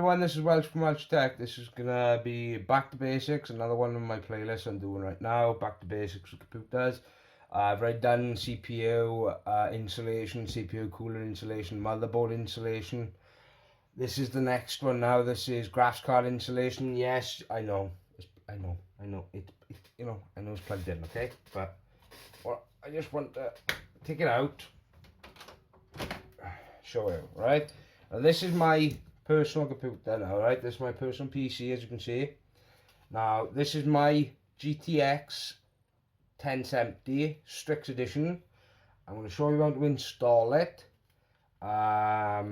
everyone, this is Welsh from Welsh Tech. This is gonna be back to basics, another one of my playlists I'm doing right now, back to basics with computers. I've already done CPU insulation, CPU cooler insulation, motherboard insulation. This is the next one now. This is graphics card insulation. Yes, I know, I know it I know it's plugged in, okay, but well, I just want to take it out, show you, right? Now this is my personal computer now, right? This is my personal PC, as you can see. Now this is my GTX 1070 Strix Edition. I'm going to show you how to install it. Yeah,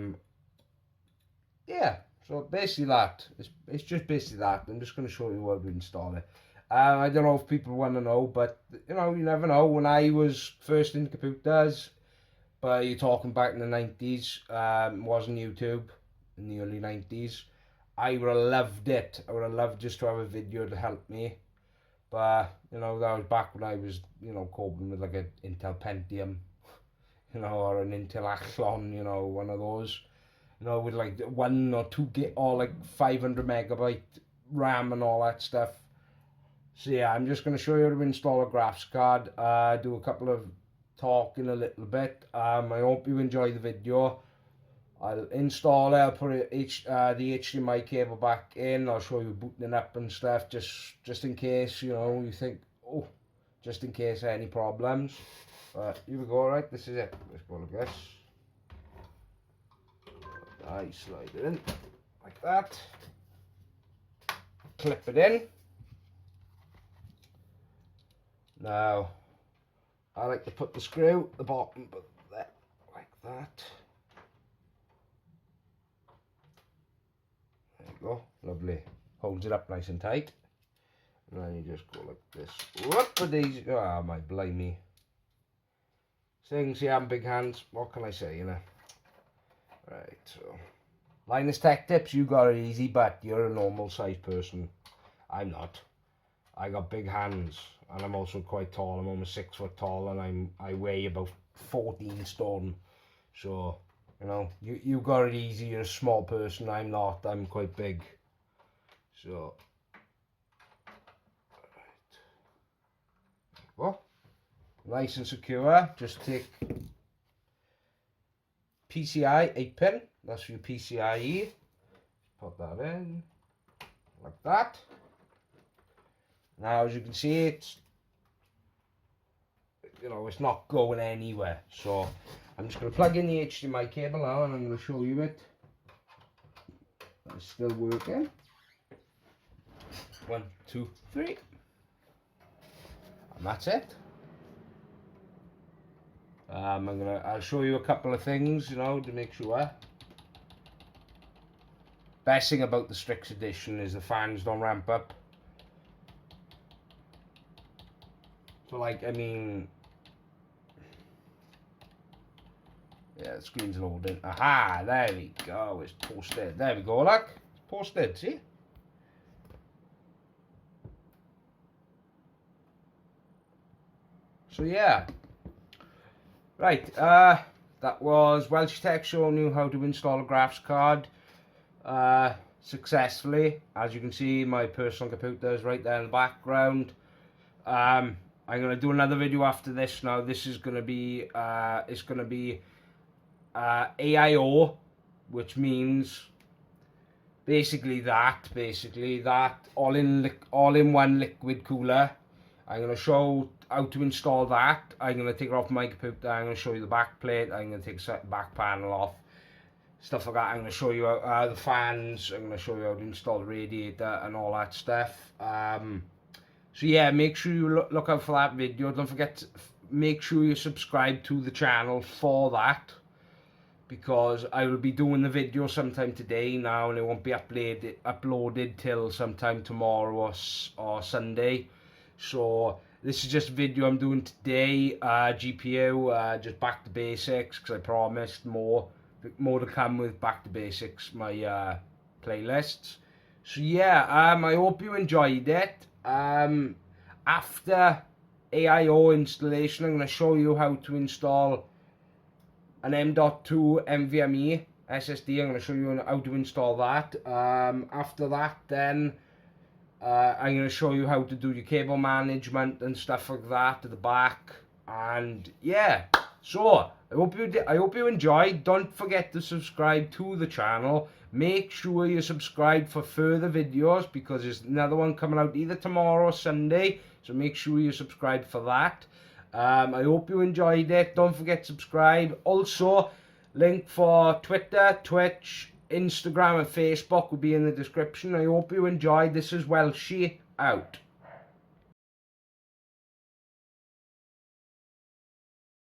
so basically that. It's just basically that. I'm just going to show you how to install it. I don't know if people want to know, but you know, you never know. When I was first into computers, but you're talking back in the 90s, wasn't YouTube, in the early 90s, I would have loved it. I would have loved just to have a video to help me. But, you know, that was back when I was, you know, coping with like an Intel Pentium, you know, or an Intel Athlon, you know, one of those, you know, with like 1 or 2 gig or like 500 megabyte RAM and all that stuff. So yeah, I'm just going to show you how to install a graphics card, do a couple of talking a little bit. I hope you enjoy the video. I'll install it, I'll put the HDMI cable back in, I'll show you booting it up and stuff, just in case, you know, you think, oh, just in case any problems. But here we go, right, this is it. Let's go like this. I slide it in, like that. Clip it in. Now, I like to put the screw at the bottom, but that, like that. There you go, lovely. Holds it up nice and tight. And then you just go like this. Whoop-a-daisy. Ah, my blimey. Things, yeah, I'm big hands. What can I say, you know? Right, so. Linus Tech Tips, you got it easy, but you're a normal size person. I'm not. I got big hands. And I'm also quite tall. I'm almost 6 foot tall, and I weigh about 14 stone. So, you know, you got it easy. You're a small person. I'm not. I'm quite big. So, right. Well, nice and secure. Just take PCI 8-pin. That's for your PCIe. Put that in like that. Now, as you can see, it's, you know, it's not going anywhere. So I'm just going to plug in the HDMI cable now, and I'm going to show you it. It's still working. 1, 2, 3, and that's it. I'll show you a couple of things, you know, to make sure. Best thing about the Strix Edition is the fans don't ramp up. So, like, I mean, yeah, the screen's loading. Aha, there we go, it's posted. There we go, look, it's posted, see? So, yeah. Right, that was Welsh Tech showing you how to install a graphics card successfully. As you can see, my personal computer is right there in the background. I'm going to do another video after this now. This is going to be, it's going to be AIO, which means basically that all-in-one liquid cooler. I'm going to show how to install that. I'm going to take it off my computer. I'm going to show you the back plate. I'm going to take the back panel off. Stuff like that. I'm going to show you the fans. I'm going to show you how to install the radiator and all that stuff. So yeah, make sure you look out for that video. Don't forget to make sure you subscribe to the channel for that, because I will be doing the video sometime today now, and it won't be uploaded till sometime tomorrow or Sunday. So this is just a video I'm doing today. GPU, just back to basics, because I promised more to come with back to basics, my playlists. So yeah, I hope you enjoyed it. After AIO installation, I'm going to show you how to install an M.2 NVMe SSD. I'm going to show you how to install that. After that, then I'm going to show you how to do your cable management and stuff like that at the back. And yeah, so I hope you enjoyed. Don't forget to subscribe to the channel. Make sure you subscribe for further videos, because there's another one coming out either tomorrow or Sunday. So make sure you subscribe for that. I hope you enjoyed it. Don't forget to subscribe. Also, link for Twitter, Twitch, Instagram and Facebook will be in the description. I hope you enjoyed. This is Welshie out.